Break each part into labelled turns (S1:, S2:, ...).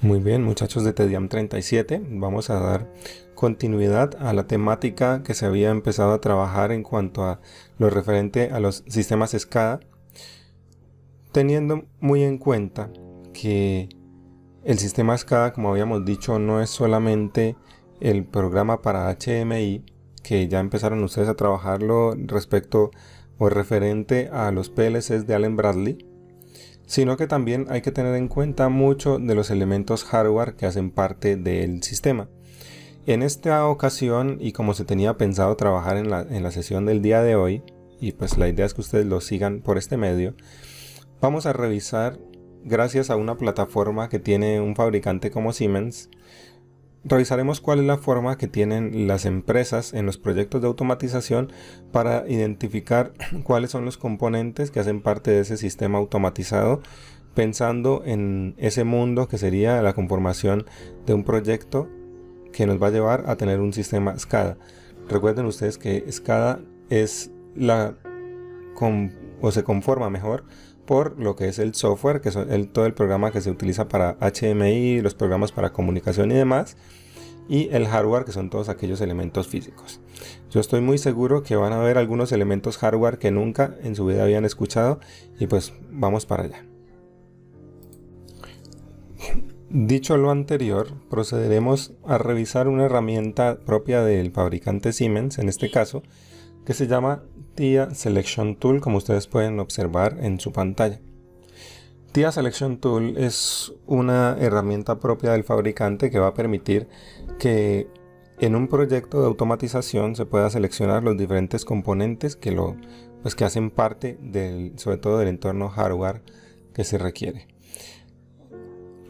S1: Muy bien, muchachos de TEDIAM 37, vamos a dar continuidad a la temática que se había empezado a trabajar en cuanto a lo referente a los sistemas SCADA, teniendo muy en cuenta que el sistema SCADA, como habíamos dicho, no es solamente el programa para HMI, que ya empezaron ustedes a trabajarlo respecto o referente a los PLCs de Allen Bradley, sino que también hay que tener en cuenta mucho de los elementos hardware que hacen parte del sistema. En esta ocasión, y como se tenía pensado trabajar en la sesión del día de hoy, y pues la idea es que ustedes lo sigan por este medio, vamos a revisar, gracias a una plataforma que tiene un fabricante como Siemens, revisaremos cuál es la forma que tienen las empresas en los proyectos de automatización para identificar cuáles son los componentes que hacen parte de ese sistema automatizado, pensando en ese mundo que sería la conformación de un proyecto que nos va a llevar a tener un sistema SCADA. Recuerden ustedes que SCADA es se conforma mejor por lo que es el software, que es todo el programa que se utiliza para HMI, los programas para comunicación y demás, y el hardware, que son todos aquellos elementos físicos. Yo estoy muy seguro que van a ver algunos elementos hardware que nunca en su vida habían escuchado, y pues vamos para allá. Dicho lo anterior, procederemos a revisar una herramienta propia del fabricante Siemens, en este caso, que se llama TIA Selection Tool, como ustedes pueden observar en su pantalla. TIA Selection Tool es una herramienta propia del fabricante que va a permitir que en un proyecto de automatización se pueda seleccionar los diferentes componentes que hacen parte sobre todo del entorno hardware que se requiere.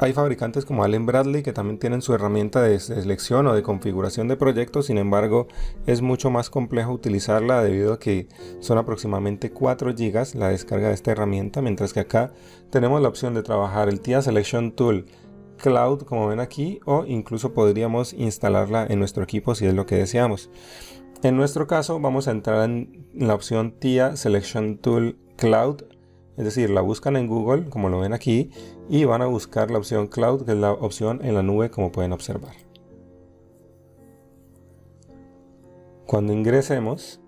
S1: Hay fabricantes como Allen Bradley que también tienen su herramienta de selección o de configuración de proyectos, sin embargo es mucho más complejo utilizarla debido a que son aproximadamente 4 GB la descarga de esta herramienta, mientras que acá tenemos la opción de trabajar el TIA Selection Tool Cloud, como ven aquí, o incluso podríamos instalarla en nuestro equipo si es lo que deseamos. En nuestro caso vamos a entrar en la opción TIA Selection Tool Cloud. Es decir, la buscan en Google, como lo ven aquí, y van a buscar la opción Cloud, que es la opción en la nube, como pueden observar. Cuando ingresemos,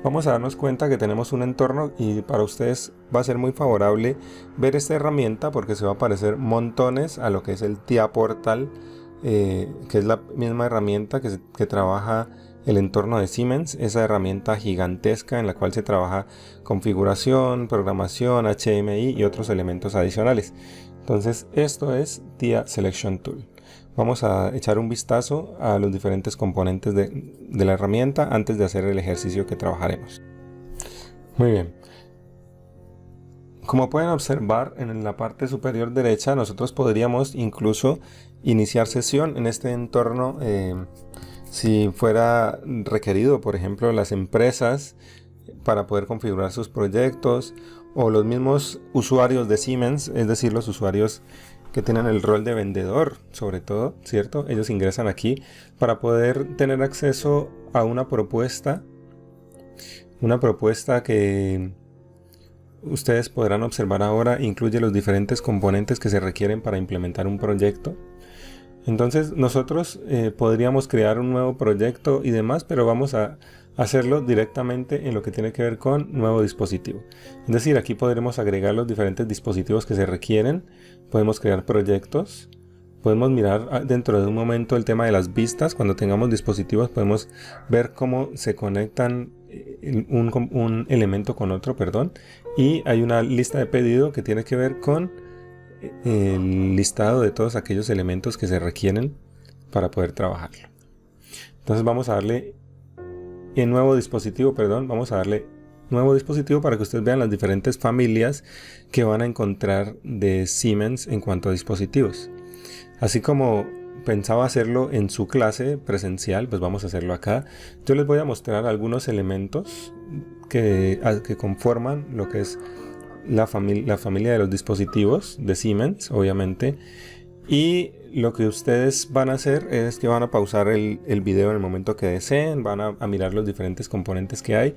S1: vamos a darnos cuenta que tenemos un entorno, y para ustedes va a ser muy favorable ver esta herramienta porque se va a parecer montones a lo que es el TIA Portal, que es la misma herramienta que trabaja el entorno de Siemens, esa herramienta gigantesca en la cual se trabaja configuración, programación, HMI y otros elementos adicionales. Entonces esto es TIA Selection Tool. Vamos a echar un vistazo a los diferentes componentes de la herramienta antes de hacer el ejercicio que trabajaremos. Muy bien. Como pueden observar en la parte superior derecha, nosotros podríamos incluso iniciar sesión en este entorno si fuera requerido, por ejemplo, las empresas para poder configurar sus proyectos, o los mismos usuarios de Siemens, es decir, los usuarios que tienen el rol de vendedor, sobre todo, ¿cierto? Ellos ingresan aquí para poder tener acceso a una propuesta que ustedes podrán observar ahora, incluye los diferentes componentes que se requieren para implementar un proyecto. Entonces nosotros podríamos crear un nuevo proyecto y demás, pero vamos a hacerlo directamente en lo que tiene que ver con nuevo dispositivo. Es decir, aquí podremos agregar los diferentes dispositivos que se requieren, podemos crear proyectos, podemos mirar dentro de un momento el tema de las vistas. Cuando tengamos dispositivos podemos ver cómo se conectan un elemento con otro, y hay una lista de pedido que tiene que ver con el listado de todos aquellos elementos que se requieren para poder trabajarlo. Entonces vamos a darle nuevo dispositivo para que ustedes vean las diferentes familias que van a encontrar de Siemens en cuanto a dispositivos. Así como pensaba hacerlo en su clase presencial, pues vamos a hacerlo acá. Yo les voy a mostrar algunos elementos que conforman lo que es la familia de los dispositivos de Siemens, obviamente, y lo que ustedes van a hacer es que van a pausar el video en el momento que deseen, van a mirar los diferentes componentes que hay,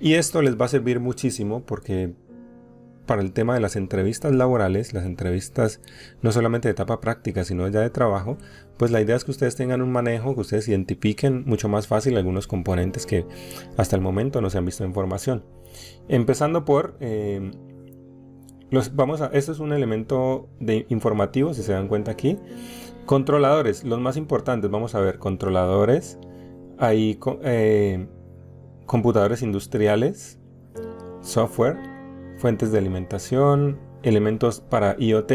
S1: y esto les va a servir muchísimo porque para el tema de las entrevistas laborales, las entrevistas no solamente de etapa práctica, sino ya de trabajo, pues la idea es que ustedes tengan un manejo, que ustedes identifiquen mucho más fácil algunos componentes que hasta el momento no se han visto en formación. Empezando por, esto es un elemento informativo, si se dan cuenta aquí. Controladores, los más importantes, vamos a ver, controladores, hay computadores industriales, software, fuentes de alimentación, elementos para IoT,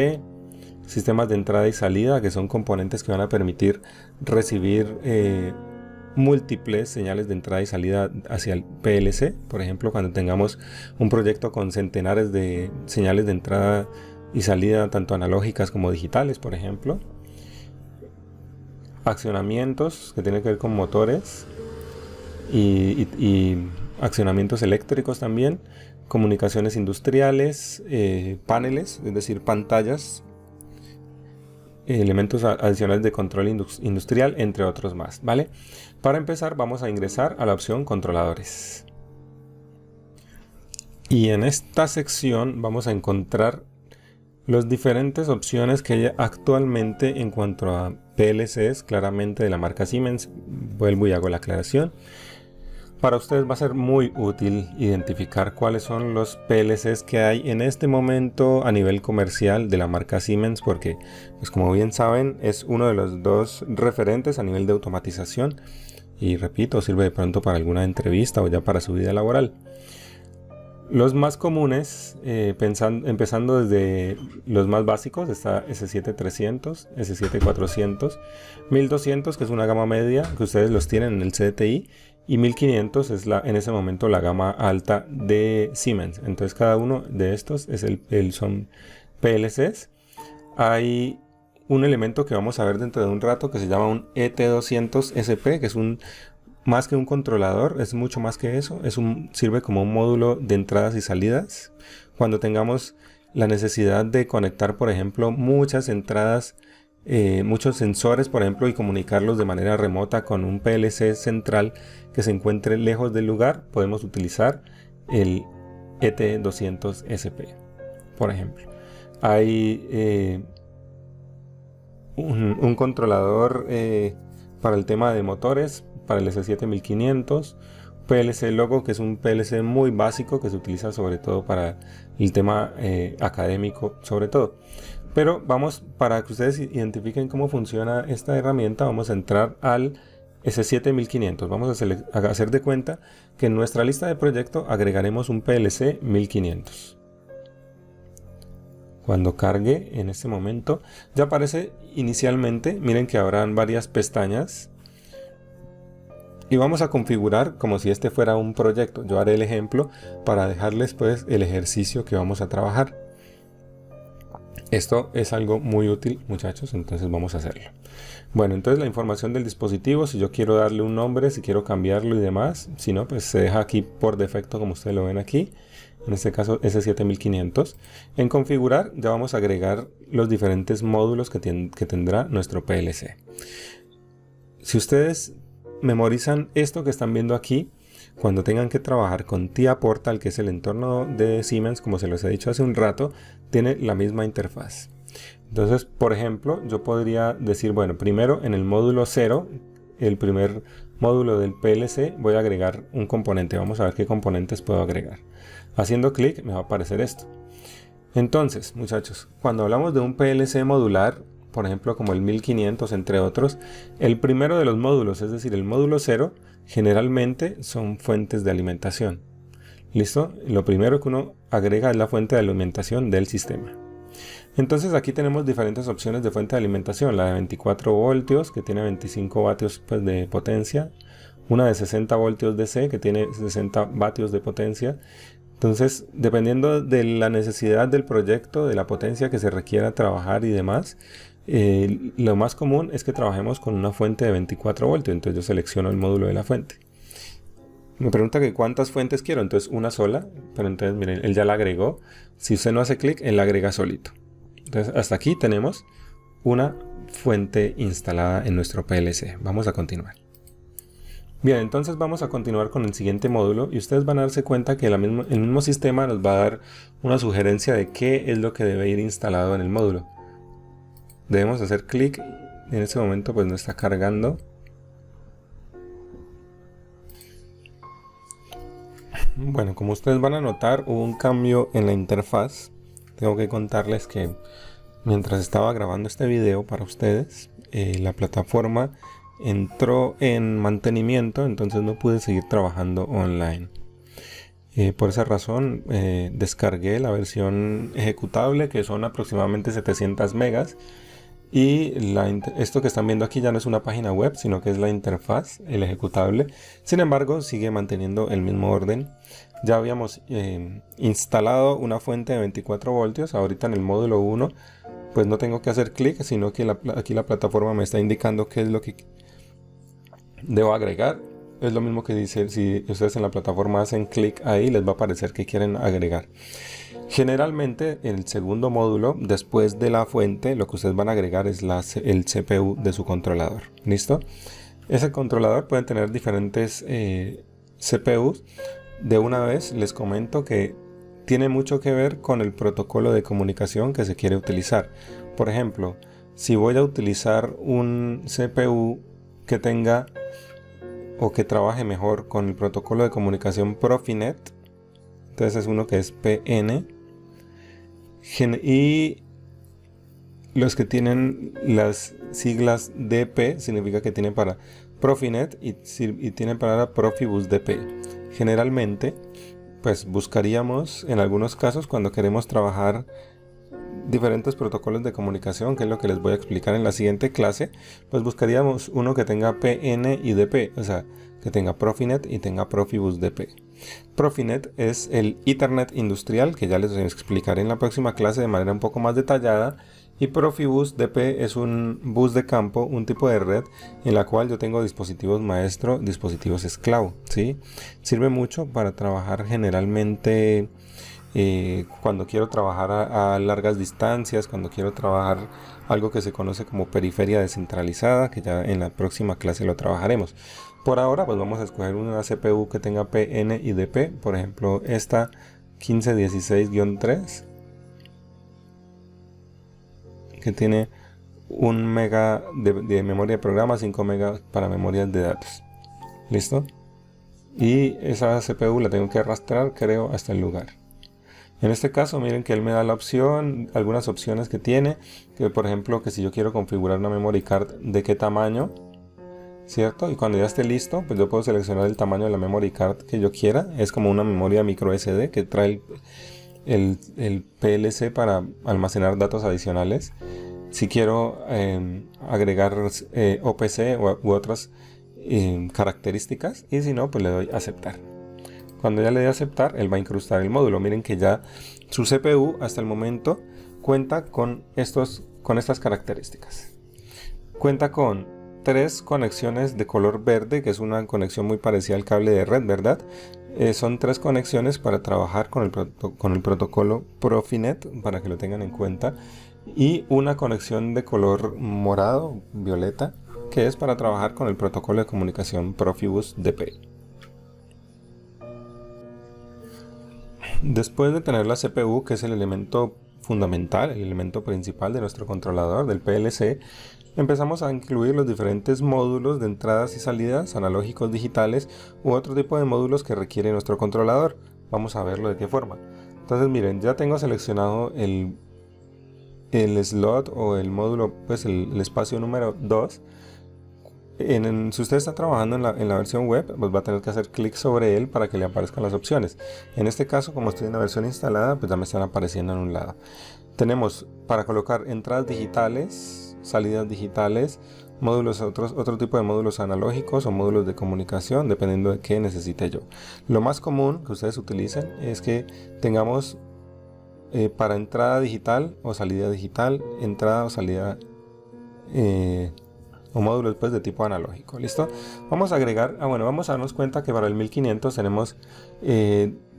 S1: sistemas de entrada y salida, que son componentes que van a permitir recibir múltiples señales de entrada y salida hacia el PLC. Por ejemplo, cuando tengamos un proyecto con centenares de señales de entrada y salida, tanto analógicas como digitales, por ejemplo. Accionamientos, que tienen que ver con motores y accionamientos eléctricos también. Comunicaciones industriales, paneles, es decir, pantallas, elementos adicionales de control industrial, entre otros más, ¿vale? Para empezar vamos a ingresar a la opción controladores. Y en esta sección vamos a encontrar las diferentes opciones que hay actualmente en cuanto a PLCs, claramente de la marca Siemens. Vuelvo y hago la aclaración. Para ustedes va a ser muy útil identificar cuáles son los PLCs que hay en este momento a nivel comercial de la marca Siemens, porque, pues como bien saben, es uno de los dos referentes a nivel de automatización y, repito, sirve de pronto para alguna entrevista o ya para su vida laboral. Los más comunes, empezando desde los más básicos, está S7300, S7400, 1200, que es una gama media, que ustedes los tienen en el CDTI, y 1500 es en ese momento la gama alta de Siemens. Entonces cada uno de estos son PLCs. Hay un elemento que vamos a ver dentro de un rato que se llama un ET200SP, que es más que un controlador, es mucho más que eso. Sirve como un módulo de entradas y salidas. Cuando tengamos la necesidad de conectar, por ejemplo, muchas entradas, muchos sensores, por ejemplo, y comunicarlos de manera remota con un PLC central que se encuentre lejos del lugar, podemos utilizar el ET200SP, por ejemplo. Hay un controlador para el tema de motores, para el S7500, PLC Logo, que es un PLC muy básico que se utiliza sobre todo para el tema académico, sobre todo. Pero para que ustedes identifiquen cómo funciona esta herramienta, vamos a entrar al S7500. Vamos a hacer de cuenta que en nuestra lista de proyecto agregaremos un PLC 1500. Cuando cargue en este momento, ya aparece inicialmente, miren que habrán varias pestañas. Y vamos a configurar como si este fuera un proyecto. Yo haré el ejemplo para dejarles pues el ejercicio que vamos a trabajar. Esto es algo muy útil, muchachos, entonces vamos a hacerlo. Bueno, entonces la información del dispositivo, si yo quiero darle un nombre, si quiero cambiarlo y demás, si no, pues se deja aquí por defecto como ustedes lo ven aquí. En este caso S7500. En configurar ya vamos a agregar los diferentes módulos que tendrá nuestro PLC. Si ustedes memorizan esto que están viendo aquí, cuando tengan que trabajar con TIA Portal, que es el entorno de Siemens, como se los he dicho hace un rato, tiene la misma interfaz. Entonces, por ejemplo, yo podría decir, bueno, primero en el módulo 0, el primer módulo del PLC, voy a agregar un componente. Vamos a ver qué componentes puedo agregar. Haciendo clic me va a aparecer esto. Entonces, muchachos, cuando hablamos de un PLC modular, por ejemplo como el 1500 entre otros, el primero de los módulos, es decir, el módulo 0, generalmente son fuentes de alimentación. ¿Listo? Lo primero que uno agrega es la fuente de alimentación del sistema. Entonces aquí tenemos diferentes opciones de fuente de alimentación. La de 24 voltios, que tiene 25 vatios pues, de potencia. Una de 60 voltios DC, que tiene 60 vatios de potencia. Entonces, dependiendo de la necesidad del proyecto, de la potencia que se requiera trabajar y demás, lo más común es que trabajemos con una fuente de 24 voltios. Entonces yo selecciono el módulo de la fuente. Me pregunta que cuántas fuentes quiero. Entonces una sola. Pero entonces miren, él ya la agregó. Si usted no hace clic, él la agrega solito. Entonces hasta aquí tenemos una fuente instalada en nuestro PLC. Vamos a continuar. Bien, entonces vamos a continuar con el siguiente módulo y ustedes van a darse cuenta que el mismo sistema nos va a dar una sugerencia de qué es lo que debe ir instalado en el módulo. Debemos hacer clic, en este momento pues no está cargando. Bueno, como ustedes van a notar, hubo un cambio en la interfaz. Tengo que contarles que mientras estaba grabando este video para ustedes, la plataforma entró en mantenimiento, entonces no pude seguir trabajando online. Por esa razón descargué la versión ejecutable, que son aproximadamente 700 megas. Y esto que están viendo aquí ya no es una página web, sino que es la interfaz, el ejecutable. Sin embargo, sigue manteniendo el mismo orden. Ya habíamos instalado una fuente de 24 voltios. Ahorita en el módulo 1, pues no tengo que hacer clic, sino que aquí la plataforma me está indicando qué es lo que debo agregar. Es lo mismo que dice, si ustedes en la plataforma hacen clic ahí, les va a aparecer que quieren agregar. Generalmente en el segundo módulo, después de la fuente, lo que ustedes van a agregar es el CPU de su controlador. ¿Listo? Ese controlador puede tener diferentes CPUs. De una vez les comento que tiene mucho que ver con el protocolo de comunicación que se quiere utilizar. Por ejemplo, si voy a utilizar un CPU que tenga o que trabaje mejor con el protocolo de comunicación Profinet, entonces es uno que es PN, y los que tienen las siglas DP significa que tienen para Profinet y tienen para Profibus DP. Generalmente pues buscaríamos en algunos casos, cuando queremos trabajar diferentes protocolos de comunicación, que es lo que les voy a explicar en la siguiente clase, pues buscaríamos uno que tenga PN y DP, o sea, que tenga Profinet y tenga Profibus DP. Profinet es el Ethernet industrial, que ya les explicaré en la próxima clase de manera un poco más detallada, y Profibus DP es un bus de campo, un tipo de red en la cual yo tengo dispositivos maestro, dispositivos esclavo, ¿sí? Sirve mucho para trabajar generalmente cuando quiero trabajar a largas distancias, cuando quiero trabajar algo que se conoce como periferia descentralizada, que ya en la próxima clase lo trabajaremos. Por ahora pues vamos a escoger una CPU que tenga PN y DP, por ejemplo esta 1516-3, que tiene 1 mega de memoria de programa, 5 megas para memorias de datos. ¿Listo? Y esa CPU la tengo que arrastrar, creo, hasta el lugar. En este caso, miren que él me da la opción, algunas opciones que tiene, que por ejemplo, que si yo quiero configurar una memory card, de qué tamaño, ¿cierto? Y cuando ya esté listo, pues yo puedo seleccionar el tamaño de la memory card que yo quiera. Es como una memoria micro SD que trae el PLC para almacenar datos adicionales. Si quiero agregar OPC u otras características, y si no, pues le doy a aceptar. Cuando ya le dé a aceptar, él va a incrustar el módulo. Miren que ya su CPU hasta el momento cuenta con estas características. Cuenta con 3 conexiones de color verde, que es una conexión muy parecida al cable de red, ¿verdad? Son 3 conexiones para trabajar con el protocolo Profinet, para que lo tengan en cuenta. Y una conexión de color morado, violeta, que es para trabajar con el protocolo de comunicación Profibus DP. Después de tener la CPU, que es el elemento fundamental, el elemento principal de nuestro controlador, del PLC, empezamos a incluir los diferentes módulos de entradas y salidas, analógicos, digitales u otro tipo de módulos que requiere nuestro controlador. Vamos a verlo de qué forma. Entonces miren, ya tengo seleccionado el slot o el módulo, pues el espacio número 2. Si usted está trabajando en la versión web, pues va a tener que hacer clic sobre él para que le aparezcan las opciones. En este caso, como estoy en la versión instalada, pues ya me están apareciendo en un lado. Tenemos para colocar entradas digitales, salidas digitales, módulos, otro tipo de módulos analógicos o módulos de comunicación, dependiendo de qué necesite yo. Lo más común que ustedes utilicen es que tengamos para entrada digital o salida digital, entrada o salida o módulos pues de tipo analógico. ¿Listo? Vamos a agregar, vamos a darnos cuenta que para el 1500 tenemos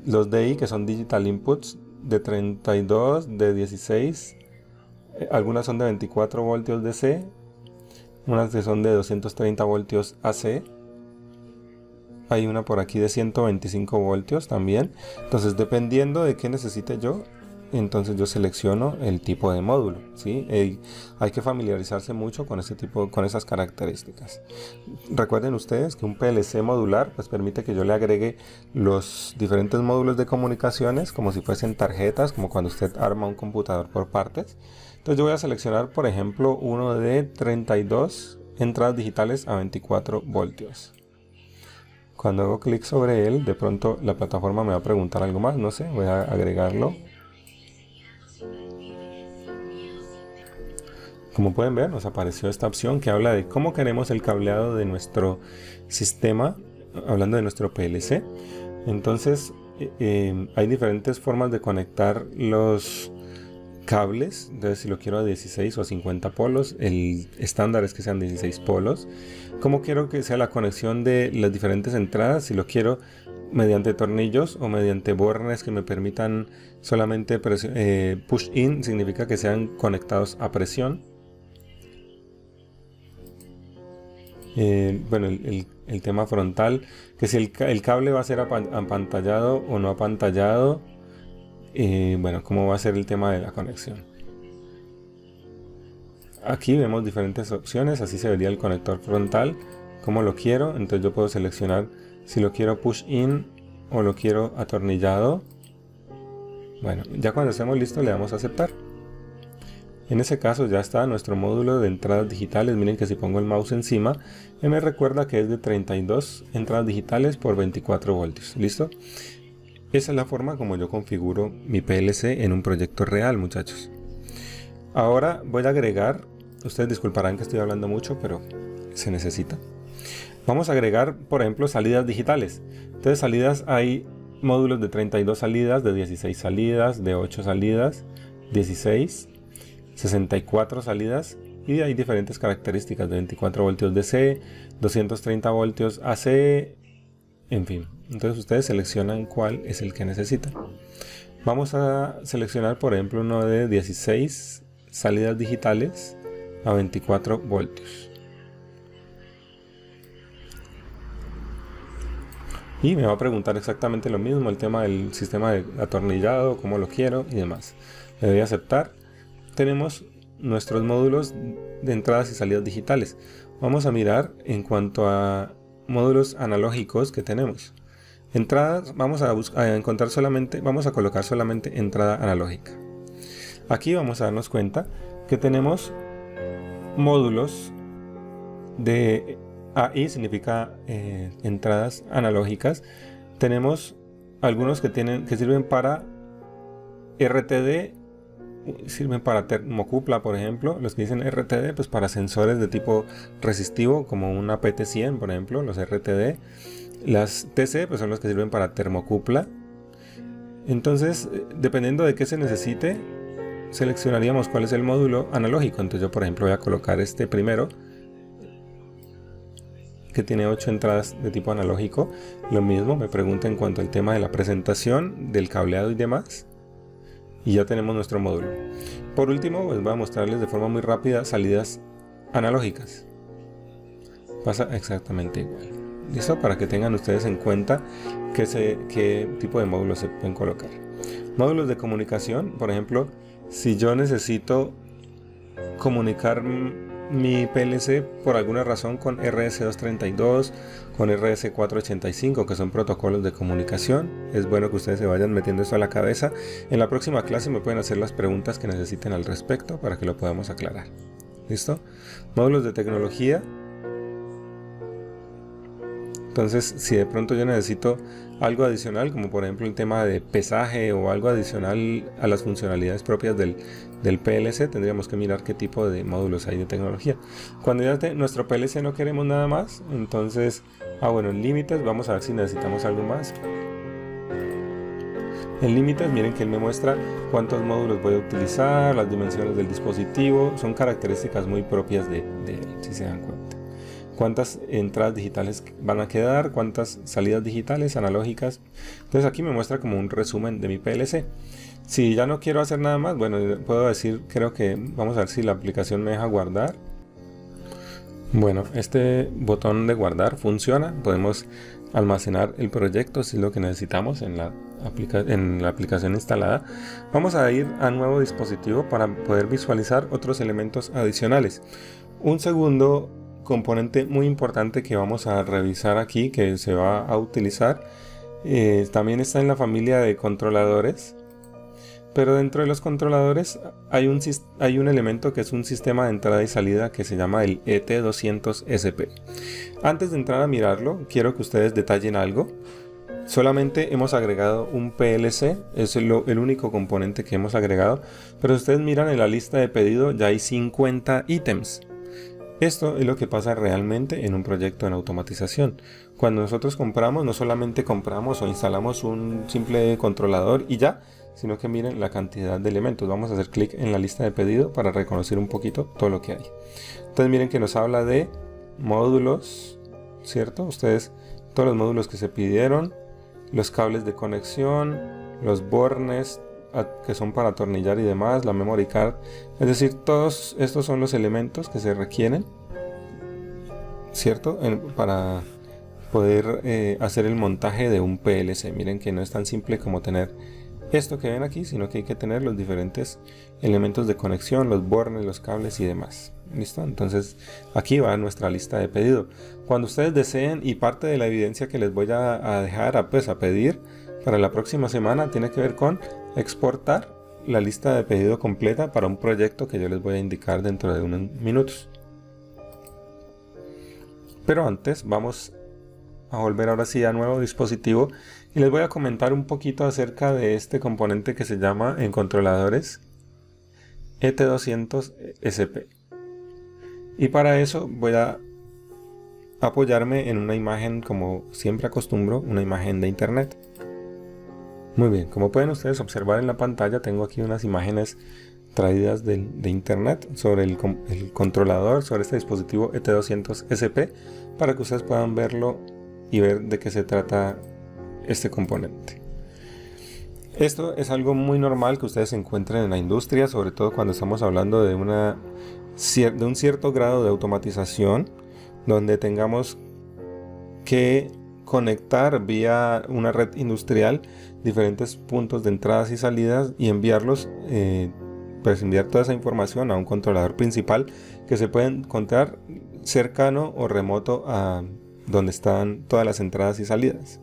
S1: los DI, que son Digital Inputs, de 32, de 16, algunas son de 24 voltios DC, unas que son de 230 voltios AC, Hay una por aquí de 125 voltios también. Entonces, dependiendo de qué necesite yo, entonces yo selecciono el tipo de módulo, ¿sí? Hay que familiarizarse mucho con ese tipo, con esas características. Recuerden ustedes que un PLC modular pues permite que yo le agregue los diferentes módulos de comunicaciones como si fuesen tarjetas, como cuando usted arma un computador por partes. Entonces yo voy a seleccionar, por ejemplo, uno de 32 entradas digitales a 24 voltios. Cuando hago clic sobre él, de pronto la plataforma me va a preguntar algo más, no sé, voy a agregarlo. Como pueden ver, nos apareció esta opción que habla de cómo queremos el cableado de nuestro sistema, hablando de nuestro PLC. Entonces, hay diferentes formas de conectar los cables. Entonces, si lo quiero a 16 o a 50 polos, el estándar es que sean 16 polos. Cómo quiero que sea la conexión de las diferentes entradas, si lo quiero mediante tornillos o mediante bornes que me permitan solamente push in, significa que sean conectados a presión. Bueno, el tema frontal, que si el cable va a ser apantallado o no apantallado. Bueno, cómo va a ser el tema de la conexión. Aquí vemos diferentes opciones, así se vería el conector frontal, como lo quiero. Entonces yo puedo seleccionar si lo quiero push in o lo quiero atornillado. Bueno, ya cuando estemos listos le damos a aceptar. En ese caso ya está nuestro módulo de entradas digitales. Miren que si pongo el mouse encima, me recuerda que es de 32 entradas digitales por 24 voltios. ¿Listo? Esa es la forma como yo configuro mi PLC en un proyecto real, muchachos. Ahora voy a agregar, ustedes disculparán que estoy hablando mucho, pero se necesita. Vamos a agregar, por ejemplo, salidas digitales. Entonces, salidas, hay módulos de 32 salidas, de 16 salidas, de 8 salidas, 16, 64 salidas, y hay diferentes características de 24 voltios DC, 230 voltios AC, en fin. Entonces ustedes seleccionan cuál es el que necesitan. Vamos a seleccionar, por ejemplo, uno de 16 salidas digitales a 24 voltios. Y me va a preguntar exactamente lo mismo, el tema del sistema de atornillado, cómo lo quiero y demás. Le doy a aceptar. Tenemos nuestros módulos de entradas y salidas digitales. Vamos a mirar en cuanto a módulos analógicos que tenemos. Entradas, vamos a encontrar solamente, vamos a colocar solamente entrada analógica. Aquí vamos a darnos cuenta que tenemos módulos de AI, significa entradas analógicas. Tenemos algunos que sirven para RTD, sirven para termocupla, por ejemplo. Los que dicen RTD, pues para sensores de tipo resistivo, como una PT100, por ejemplo, los RTD. Las TC pues son los que sirven para termocupla. Entonces, dependiendo de qué se necesite, seleccionaríamos cuál es el módulo analógico. Entonces yo, por ejemplo, voy a colocar este primero, que tiene 8 entradas de tipo analógico. Lo mismo, me pregunta en cuanto al tema de la presentación, del cableado y demás. Y ya tenemos nuestro módulo. Por último, pues voy a mostrarles de forma muy rápida salidas analógicas. Pasa exactamente igual. ¿Listo? Para que tengan ustedes en cuenta qué tipo de módulos se pueden colocar. Módulos de comunicación, por ejemplo, si yo necesito comunicar mi PLC por alguna razón con RS232, con RS485, que son protocolos de comunicación, es bueno que ustedes se vayan metiendo esto a la cabeza. En la próxima clase me pueden hacer las preguntas que necesiten al respecto para que lo podamos aclarar. ¿Listo? Módulos de tecnología. Entonces, si de pronto yo necesito algo adicional, como por ejemplo el tema de pesaje o algo adicional a las funcionalidades propias del PLC, tendríamos que mirar qué tipo de módulos hay de tecnología. Cuando ya nuestro PLC no queremos nada más, entonces, bueno, en límites, vamos a ver si necesitamos algo más. En límites, miren que él me muestra cuántos módulos voy a utilizar, las dimensiones del dispositivo, son características muy propias de él, si se dan cuenta. Cuántas entradas digitales van a quedar, cuántas salidas digitales, analógicas. Entonces aquí me muestra como un resumen de mi PLC. Si ya no quiero hacer nada más, bueno, puedo decir, creo que, vamos a ver si la aplicación me deja guardar. Bueno, este botón de guardar funciona. Podemos almacenar el proyecto si es lo que necesitamos en la aplicación instalada. Vamos a ir a nuevo dispositivo para poder visualizar otros elementos adicionales. Un segundo componente muy importante que vamos a revisar aquí, que se va a utilizar, también está en la familia de controladores. Pero dentro de los controladores hay un elemento que es un sistema de entrada y salida que se llama el ET200SP. Antes de entrar a mirarlo, quiero que ustedes detallen algo. Solamente hemos agregado un PLC, es el único componente que hemos agregado, pero si ustedes miran en la lista de pedido ya hay 50 ítems. Esto es lo que pasa realmente en un proyecto en automatización. Cuando nosotros compramos, no solamente compramos o instalamos un simple controlador y ya, sino que miren la cantidad de elementos. Vamos a hacer clic en la lista de pedido para reconocer un poquito todo lo que hay. Entonces miren que nos habla de módulos, ¿cierto? Ustedes, todos los módulos que se pidieron, los cables de conexión, los bornes que son para atornillar y demás, la memory card, es decir, todos estos son los elementos que se requieren, ¿cierto? Para poder hacer el montaje de un PLC. Miren que no es tan simple como tener esto que ven aquí, sino que hay que tener los diferentes elementos de conexión, los bornes, los cables y demás. ¿Listo? Entonces aquí va nuestra lista de pedido. Cuando ustedes deseen, y parte de la evidencia que les voy a dejar a pedir para la próxima semana, tiene que ver con exportar la lista de pedido completa para un proyecto que yo les voy a indicar dentro de unos minutos. Pero antes vamos a volver ahora sí a nuevo dispositivo y les voy a comentar un poquito acerca de este componente que se llama en controladores ET200SP. Y para eso voy a apoyarme en una imagen, como siempre acostumbro, una imagen de internet. Muy bien, como pueden ustedes observar en la pantalla, tengo aquí unas imágenes traídas de internet sobre el controlador, sobre este dispositivo ET200SP, para que ustedes puedan verlo y ver de qué se trata este componente. Esto es algo muy normal que ustedes encuentren en la industria, sobre todo cuando estamos hablando de un cierto grado de automatización, donde tengamos que conectar vía una red industrial diferentes puntos de entradas y salidas y enviarlos, pues enviar toda esa información a un controlador principal que se puede encontrar cercano o remoto a donde están todas las entradas y salidas.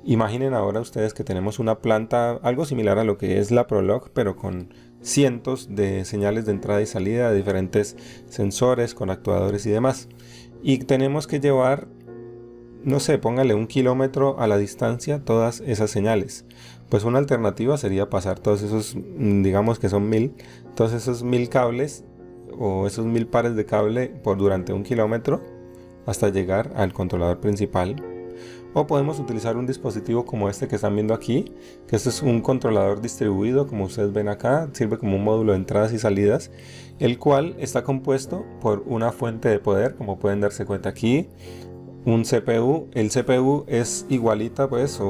S1: Imaginen ahora ustedes que tenemos una planta algo similar a lo que es la Prolog, pero con cientos de señales de entrada y salida, de diferentes sensores, con actuadores y demás. Y tenemos que llevar, no sé, póngale 1 kilómetro a la distancia todas esas señales. Pues una alternativa sería pasar todos esos, digamos que son 1000, todos esos 1000 cables o esos 1000 pares de cable durante 1 kilómetro hasta llegar al controlador principal. O podemos utilizar un dispositivo como este que están viendo aquí, que este es un controlador distribuido, como ustedes ven acá, sirve como un módulo de entradas y salidas, el cual está compuesto por una fuente de poder, como pueden darse cuenta aquí, un CPU. El CPU es igualita pues,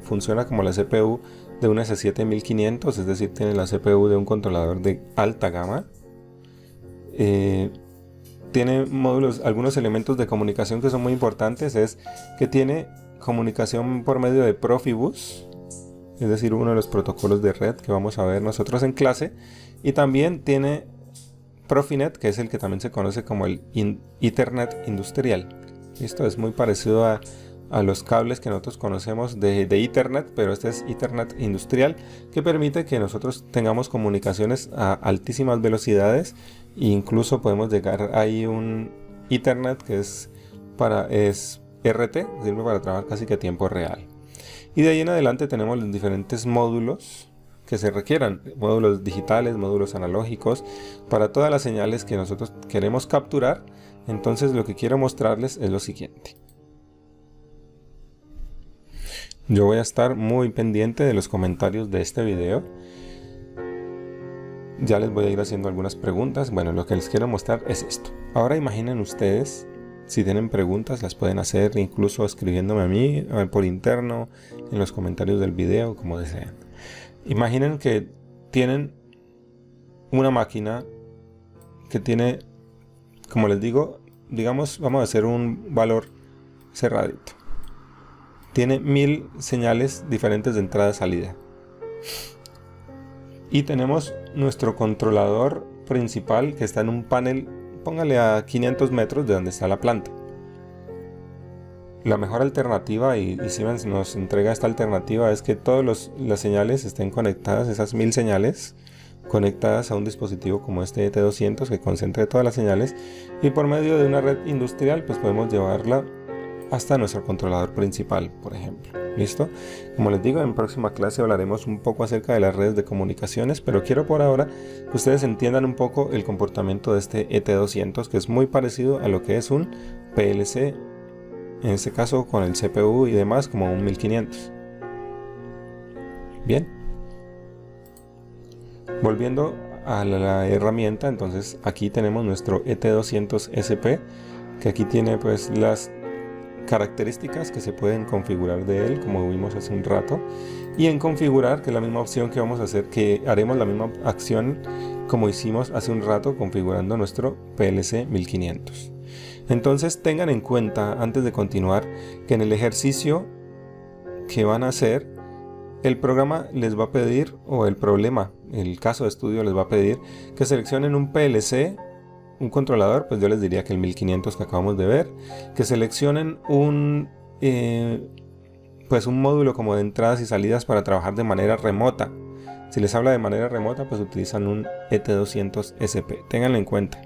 S1: funciona como la CPU de una S7-1500, es decir, tiene la CPU de un controlador de alta gama. Tiene módulos, algunos elementos de comunicación que son muy importantes, es que tiene comunicación por medio de Profibus, es decir, uno de los protocolos de red que vamos a ver nosotros en clase, y también tiene Profinet, que es el que también se conoce como el Ethernet industrial. Esto es muy parecido a los cables que nosotros conocemos de Ethernet, pero este es Ethernet industrial, que permite que nosotros tengamos comunicaciones a altísimas velocidades e incluso podemos llegar ahí un Ethernet que es RT, sirve para trabajar casi que a tiempo real. Y de ahí en adelante tenemos los diferentes módulos que se requieran, módulos digitales, módulos analógicos, para todas las señales que nosotros queremos capturar. Entonces lo que quiero mostrarles es lo siguiente. Yo voy a estar muy pendiente de los comentarios de este video. Ya les voy a ir haciendo algunas preguntas. Bueno, lo que les quiero mostrar es esto. Ahora imaginen ustedes, si tienen preguntas las pueden hacer incluso escribiéndome a mí por interno, en los comentarios del video, como desean. Imaginen que tienen una máquina que tiene, como les digo, digamos, vamos a hacer un valor cerradito. Tiene 1000 señales diferentes de entrada y salida. Y tenemos nuestro controlador principal que está en un panel, póngale a 500 metros de donde está la planta. La mejor alternativa, y Siemens nos entrega esta alternativa, es que todas las señales estén conectadas, esas 1000 señales conectadas a un dispositivo como este ET200 que concentre todas las señales, y por medio de una red industrial pues podemos llevarla hasta nuestro controlador principal, por ejemplo. ¿Listo? Como les digo, en próxima clase hablaremos un poco acerca de las redes de comunicaciones, pero quiero por ahora que ustedes entiendan un poco el comportamiento de este ET200, que es muy parecido a lo que es un PLC, en este caso con el CPU y demás, como un 1500. Bien. Volviendo a la herramienta, entonces aquí tenemos nuestro ET200 SP, que aquí tiene pues las características que se pueden configurar de él, como vimos hace un rato, y en configurar, que es la misma opción que vamos a hacer, que haremos la misma acción como hicimos hace un rato configurando nuestro PLC 1500. Entonces tengan en cuenta, antes de continuar, que en el ejercicio que van a hacer, el programa les va a pedir, o el problema, el caso de estudio les va a pedir que seleccionen un PLC, un controlador, pues yo les diría que el 1500 que acabamos de ver, que seleccionen pues un módulo como de entradas y salidas para trabajar de manera remota. Si les habla de manera remota, pues utilizan un ET200 SP, ténganlo en cuenta.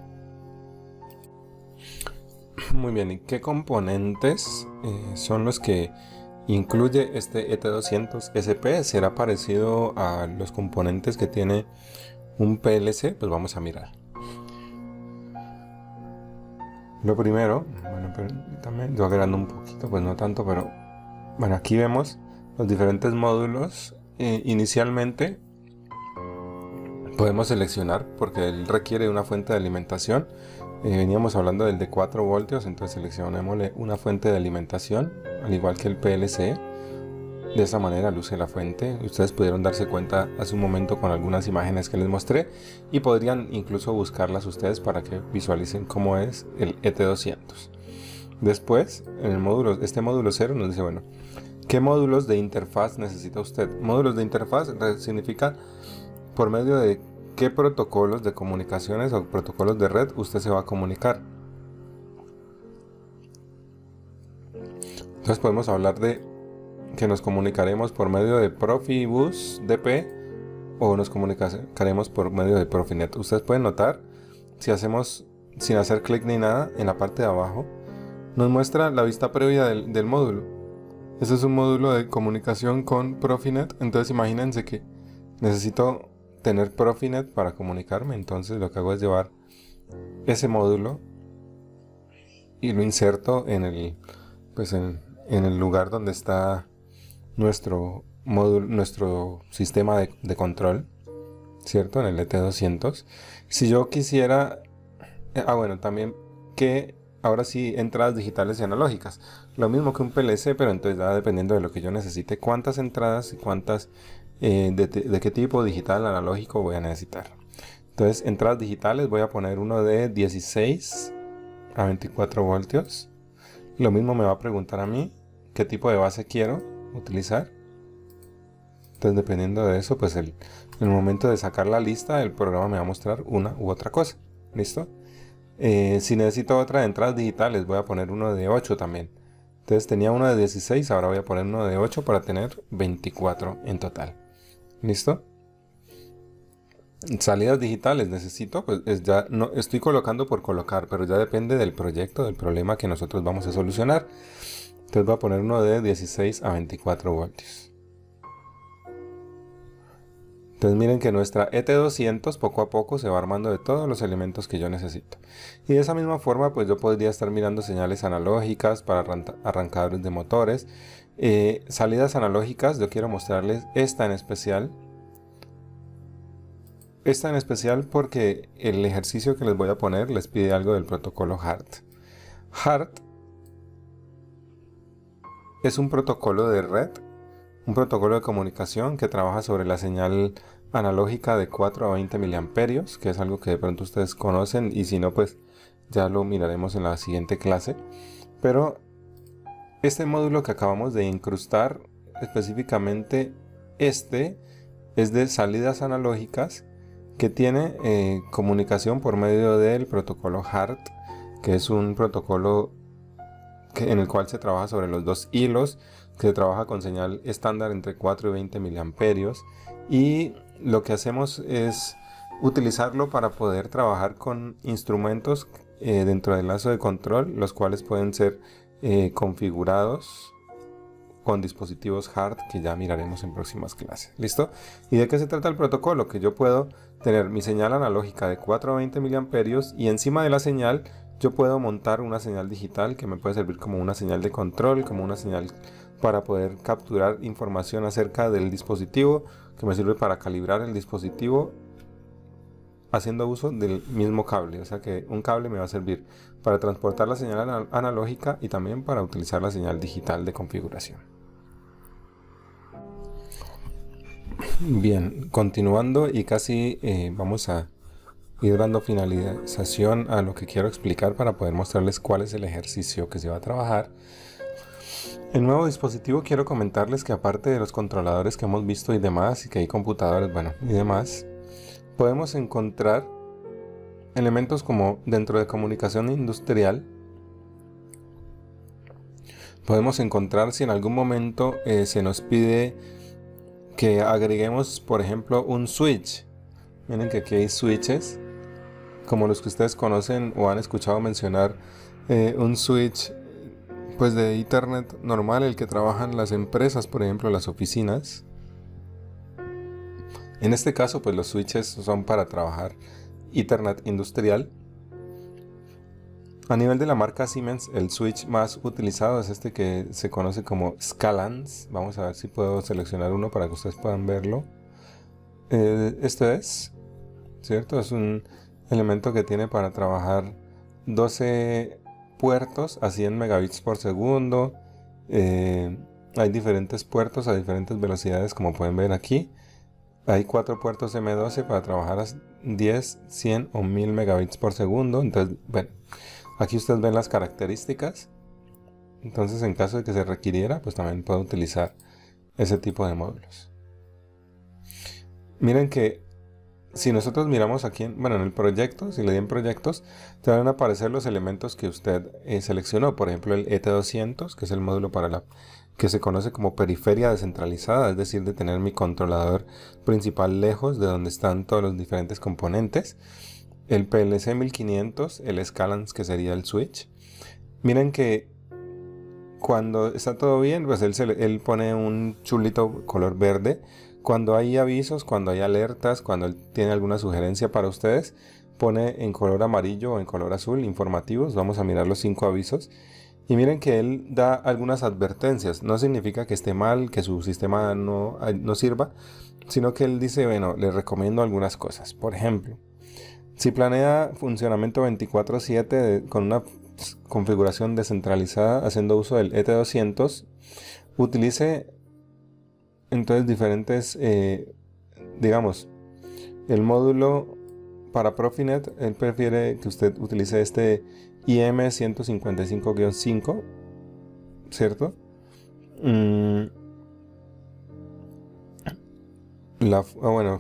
S1: Muy bien, ¿y qué componentes son los que incluye este ET200 SP? ¿Será parecido a los componentes que tiene un PLC? Pues vamos a mirar. Lo primero, bueno, también yo agregando un poquito, pues no tanto, pero bueno, aquí vemos los diferentes módulos. Inicialmente podemos seleccionar, porque él requiere una fuente de alimentación. Veníamos hablando del de 4 voltios, entonces seleccionémosle una fuente de alimentación, al igual que el PLC. De esa manera luce la fuente. Ustedes pudieron darse cuenta hace un momento con algunas imágenes que les mostré, y podrían incluso buscarlas ustedes para que visualicen cómo es el ET200. Después, en el módulo, este módulo 0 nos dice, bueno, ¿qué módulos de interfaz necesita usted? Módulos de interfaz significa por medio de qué protocolos de comunicaciones o protocolos de red usted se va a comunicar. Entonces podemos hablar de que nos comunicaremos por medio de Profibus DP o nos comunicaremos por medio de Profinet. Ustedes pueden notar, si hacemos sin hacer clic ni nada, en la parte de abajo nos muestra la vista previa del módulo. Este es un módulo de comunicación con Profinet. Entonces imagínense que necesito tener Profinet para comunicarme, entonces lo que hago es llevar ese módulo y lo inserto en el, pues en el lugar donde está nuestro módulo, nuestro sistema de control, ¿cierto? En el ET200. Si yo quisiera, bueno, también que ahora sí entradas digitales y analógicas, lo mismo que un PLC, pero entonces ya dependiendo de lo que yo necesite, cuántas entradas y cuántas de qué tipo digital analógico voy a necesitar. Entonces, entradas digitales voy a poner uno de 16 a 24 voltios. Lo mismo me va a preguntar a mí qué tipo de base quiero utilizar. Entonces, dependiendo de eso, pues en el momento de sacar la lista, el programa me va a mostrar una u otra cosa. ¿Listo? Si necesito otra de entradas digitales, voy a poner uno de 8 también. Entonces tenía uno de 16, ahora voy a poner uno de 8 para tener 24 en total. ¿Listo? Salidas digitales necesito, pues ya no estoy colocando por colocar, pero ya depende del proyecto, del problema que nosotros vamos a solucionar. Entonces voy a poner uno de 16 a 24 voltios. Entonces miren que nuestra ET200 poco a poco se va armando de todos los elementos que yo necesito. Y de esa misma forma pues yo podría estar mirando señales analógicas para arrancadores de motores. Salidas analógicas, yo quiero mostrarles esta en especial. Esta en especial porque el ejercicio que les voy a poner les pide algo del protocolo HART. HART es un protocolo de red, un protocolo de comunicación que trabaja sobre la señal analógica de 4 a 20 miliamperios, que es algo que de pronto ustedes conocen, y si no, pues ya lo miraremos en la siguiente clase. Pero este módulo que acabamos de incrustar, específicamente este, es de salidas analógicas que tiene comunicación por medio del protocolo HART, que es un protocolo en el cual se trabaja sobre los dos hilos, que se trabaja con señal estándar entre 4 y 20 miliamperios, y lo que hacemos es utilizarlo para poder trabajar con instrumentos dentro del lazo de control, los cuales pueden ser configurados con dispositivos HART, que ya miraremos en próximas clases. ¿Listo? ¿Y de qué se trata el protocolo? Que yo puedo tener mi señal analógica de 4 a 20 miliamperios y encima de la señal yo puedo montar una señal digital que me puede servir como una señal de control, como una señal para poder capturar información acerca del dispositivo, que me sirve para calibrar el dispositivo haciendo uso del mismo cable. O sea que un cable me va a servir para transportar la señal analógica y también para utilizar la señal digital de configuración. Bien, continuando y casi vamos a ir dando finalización a lo que quiero explicar para poder mostrarles cuál es el ejercicio que se va a trabajar. El nuevo dispositivo, quiero comentarles que aparte de los controladores que hemos visto y demás, y que hay computadores, bueno, y demás, podemos encontrar elementos como dentro de comunicación industrial. Podemos encontrar si en algún momento se nos pide que agreguemos, por ejemplo, un switch. Miren que aquí hay switches, como los que ustedes conocen o han escuchado mencionar, un switch pues de Ethernet normal, el que trabajan las empresas, por ejemplo, las oficinas. En este caso, pues los switches son para trabajar Ethernet industrial. A nivel de la marca Siemens, el switch más utilizado es este que se conoce como Scalance. Vamos a ver si puedo seleccionar uno para que ustedes puedan verlo. Este es, ¿cierto? Es un elemento que tiene para trabajar 12 puertos a 100 megabits por segundo. Hay diferentes puertos a diferentes velocidades, como pueden ver aquí. Hay 4 puertos M12 para trabajar a 10, 100 o 1000 megabits por segundo. Entonces, bueno, aquí ustedes ven las características. Entonces, en caso de que se requiriera, pues también puedo utilizar ese tipo de módulos. Miren que si nosotros miramos aquí, en el proyecto, si le di en proyectos, te van a aparecer los elementos que usted seleccionó. Por ejemplo, el ET200, que es el módulo para que se conoce como periferia descentralizada, es decir, de tener mi controlador principal lejos de donde están todos los diferentes componentes. El PLC 1500, el Scalance, que sería el switch. Miren que cuando está todo bien, pues él pone un chulito color verde. Cuando hay avisos, cuando hay alertas, cuando él tiene alguna sugerencia para ustedes, pone en color amarillo o en color azul informativos. Vamos a mirar los 5 avisos. Y miren que él da algunas advertencias. No significa que esté mal, que su sistema no sirva, sino que él dice, bueno, les recomiendo algunas cosas. Por ejemplo, si planea funcionamiento 24/7 con una configuración descentralizada haciendo uso del ET200, utilice entonces diferentes, digamos, el módulo para Profinet. Él prefiere que usted utilice este IM155-5, ¿cierto?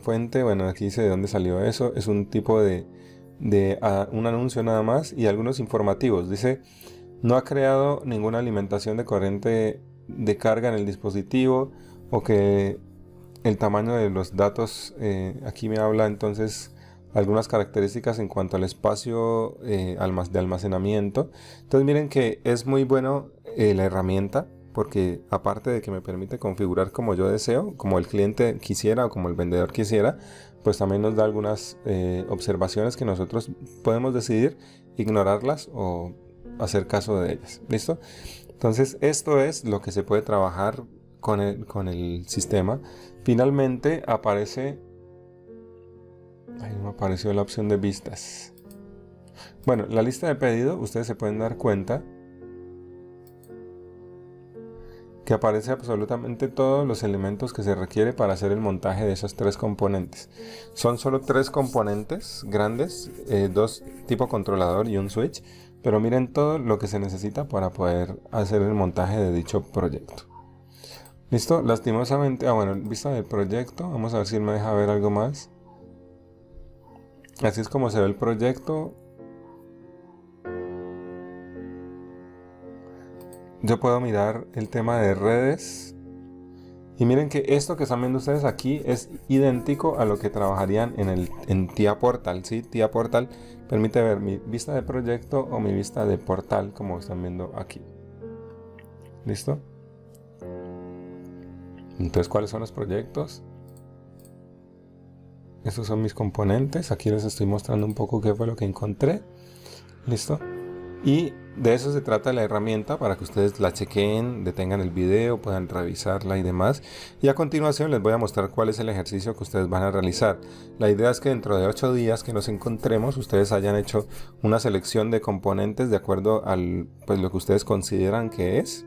S1: Fuente, aquí dice de dónde salió eso. Es un tipo de un anuncio nada más y algunos informativos. Dice, no ha creado ninguna alimentación de corriente de carga en el dispositivo, o que el tamaño de los datos, aquí me habla entonces algunas características en cuanto al espacio de almacenamiento. Entonces miren que es muy bueno la herramienta, porque aparte de que me permite configurar como yo deseo, como el cliente quisiera o como el vendedor quisiera, pues también nos da algunas observaciones que nosotros podemos decidir ignorarlas o hacer caso de ellas. ¿Listo? Entonces esto es lo que se puede trabajar con el sistema. Finalmente aparece, ahí me apareció la opción de vistas. Bueno, la lista de pedido, ustedes se pueden dar cuenta que aparece absolutamente todos los elementos que se requiere para hacer el montaje de esos 3 componentes. Son solo 3 componentes grandes, 2 tipo controlador y un switch, pero miren todo lo que se necesita para poder hacer el montaje de dicho proyecto. ¿Listo? Lastimosamente, bueno, vista del proyecto, vamos a ver si me deja ver algo más. Así es como se ve el proyecto. Yo puedo mirar el tema de redes. Y miren que esto que están viendo ustedes aquí es idéntico a lo que trabajarían en TIA Portal. ¿Sí? TIA Portal permite ver mi vista de proyecto o mi vista de portal, como están viendo aquí. ¿Listo? Entonces, ¿cuáles son los proyectos? Estos son mis componentes. Aquí les estoy mostrando un poco qué fue lo que encontré. ¿Listo? Y de eso se trata la herramienta, para que ustedes la chequen, detengan el video, puedan revisarla y demás. Y a continuación les voy a mostrar cuál es el ejercicio que ustedes van a realizar. La idea es que dentro de 8 días que nos encontremos, ustedes hayan hecho una selección de componentes de acuerdo al lo que ustedes consideran que es.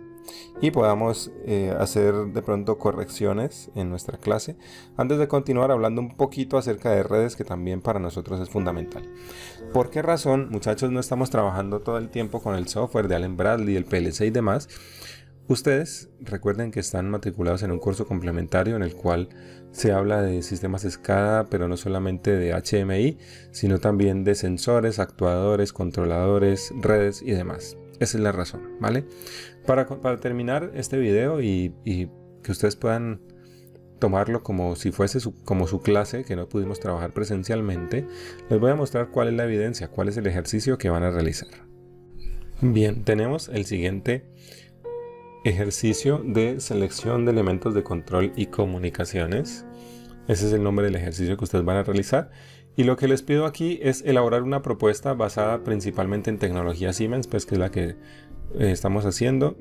S1: Y podamos hacer de pronto correcciones en nuestra clase, antes de continuar hablando un poquito acerca de redes, que también para nosotros es fundamental. ¿Por qué razón, muchachos, no estamos trabajando todo el tiempo con el software de Allen Bradley, el PLC y demás? Ustedes recuerden que están matriculados en un curso complementario en el cual se habla de sistemas SCADA, pero no solamente de HMI, sino también de sensores, actuadores, controladores, redes y demás. Esa es la razón, ¿vale? Para terminar este video y que ustedes puedan tomarlo como si fuese como su clase, que no pudimos trabajar presencialmente, les voy a mostrar cuál es la evidencia, cuál es el ejercicio que van a realizar. Bien, tenemos el siguiente ejercicio de selección de elementos de control y comunicaciones. Ese es el nombre del ejercicio que ustedes van a realizar. Y lo que les pido aquí es elaborar una propuesta basada principalmente en tecnología Siemens, pues que es la que estamos haciendo.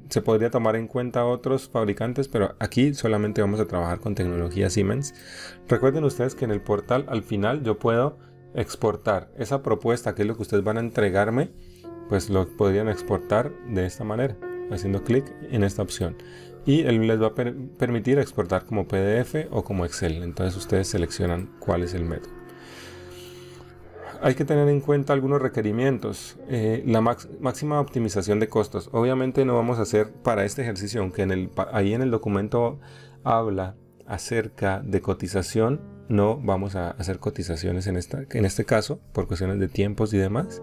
S1: Se podría tomar en cuenta otros fabricantes, pero aquí solamente vamos a trabajar con tecnología Siemens. Recuerden ustedes que en el portal al final yo puedo exportar esa propuesta, que es lo que ustedes van a entregarme, pues lo podrían exportar de esta manera, haciendo clic en esta opción. Y él les va a permitir exportar como PDF o como Excel. Entonces ustedes seleccionan cuál es el método. Hay que tener en cuenta algunos requerimientos. La máxima optimización de costos. Obviamente no vamos a hacer para este ejercicio, aunque ahí en el documento habla acerca de cotización, no vamos a hacer cotizaciones en este caso, por cuestiones de tiempos y demás.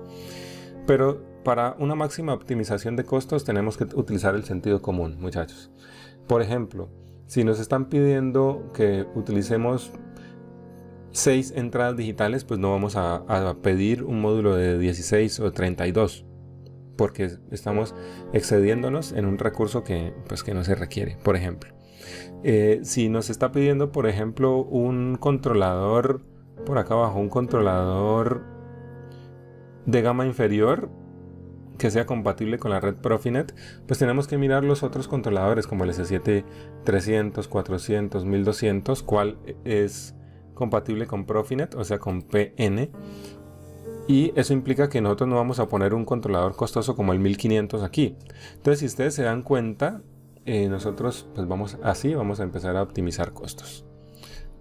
S1: Pero para una máxima optimización de costos tenemos que utilizar el sentido común, muchachos. Por ejemplo, si nos están pidiendo que utilicemos 6 entradas digitales, pues no vamos a pedir un módulo de 16 o 32, porque estamos excediéndonos en un recurso que no se requiere. Por ejemplo, si nos está pidiendo, por ejemplo, un controlador, por acá abajo, un controlador de gama inferior que sea compatible con la red Profinet, pues tenemos que mirar los otros controladores como el S7-300, 400, 1200, cuál es compatible con Profinet, o sea con PN, y eso implica que nosotros no vamos a poner un controlador costoso como el 1500 aquí. Entonces, si ustedes se dan cuenta, nosotros pues vamos a empezar a optimizar costos,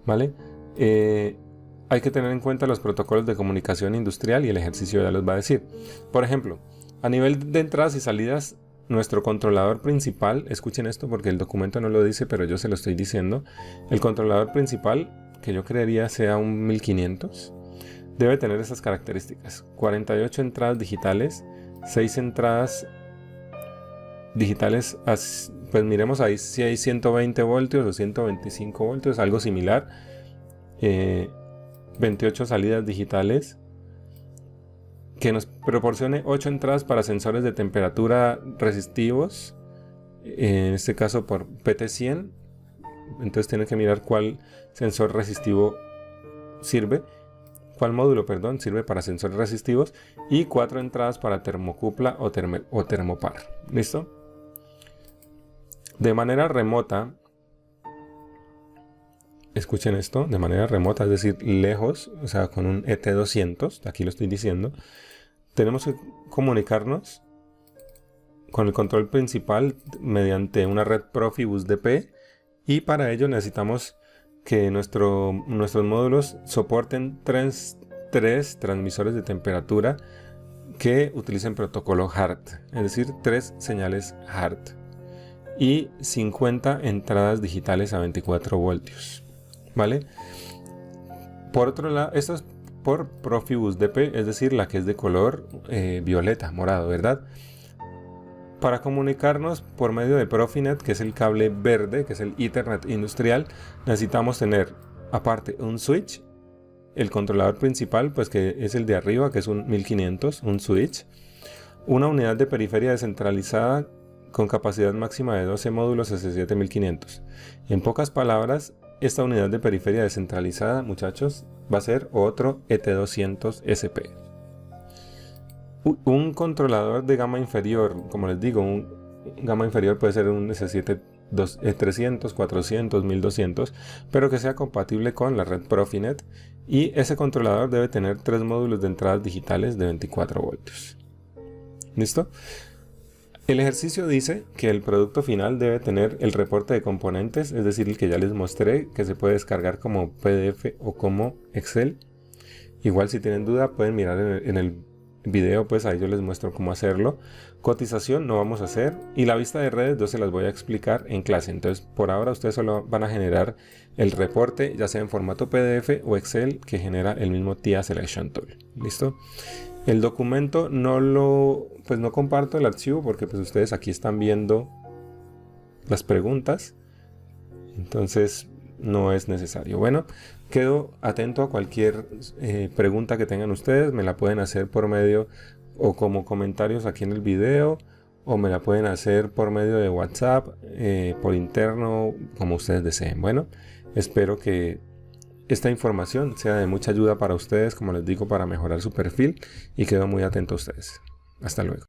S1: ¿vale? Hay que tener en cuenta los protocolos de comunicación industrial, y el ejercicio ya los va a decir. Por ejemplo, a nivel de entradas y salidas, nuestro controlador principal, escuchen esto porque el documento no lo dice, pero yo se lo estoy diciendo, el controlador principal, que yo creería sea un 1500, debe tener esas características: 48 entradas digitales, 6 entradas digitales, pues miremos ahí si hay 120 voltios o 125 voltios, algo similar, 28 salidas digitales, que nos proporcione 8 entradas para sensores de temperatura resistivos, en este caso por PT100. Entonces tienen que mirar cuál sensor resistivo sirve, cuál módulo, perdón, sirve para sensores resistivos, y 4 entradas para termocupla o termopar. ¿Listo? De manera remota, escuchen esto, de manera remota, es decir, lejos, o sea, con un ET200, aquí lo estoy diciendo, tenemos que comunicarnos con el control principal mediante una red Profibus DP, y para ello necesitamos que nuestros módulos soporten tres transmisores de temperatura que utilicen protocolo HART, es decir, 3 señales HART y 50 entradas digitales a 24 voltios, ¿vale? Por otro lado, esto es por Profibus DP, es decir, la que es de color violeta, morado, ¿verdad? Para comunicarnos por medio de Profinet, que es el cable verde, que es el Ethernet industrial, necesitamos tener aparte un switch, el controlador principal, pues que es el de arriba, que es un 1500, un switch, una unidad de periferia descentralizada con capacidad máxima de 12 módulos S7500. En pocas palabras, esta unidad de periferia descentralizada, muchachos, va a ser otro ET200 SP. Un controlador de gama inferior, como les digo, un gama inferior puede ser un S7 300, 400, 1200, pero que sea compatible con la red Profinet, y ese controlador debe tener 3 módulos de entradas digitales de 24 voltios. ¿Listo? El ejercicio dice que el producto final debe tener el reporte de componentes, es decir, el que ya les mostré, que se puede descargar como PDF o como Excel. Igual si tienen duda pueden mirar en el video, pues ahí yo les muestro cómo hacerlo. Cotización no vamos a hacer, y la vista de redes yo se las voy a explicar en clase. Entonces por ahora ustedes solo van a generar el reporte, ya sea en formato PDF o Excel, que genera el mismo TIA Selection Tool. ¿Listo? El documento no comparto el archivo porque pues ustedes aquí están viendo las preguntas, entonces no es necesario. Bueno, quedo atento a cualquier pregunta que tengan ustedes. Me la pueden hacer por medio o como comentarios aquí en el video, o me la pueden hacer por medio de WhatsApp, por interno, como ustedes deseen. Bueno, espero que esta información sea de mucha ayuda para ustedes, como les digo, para mejorar su perfil, y quedo muy atento a ustedes. Hasta luego.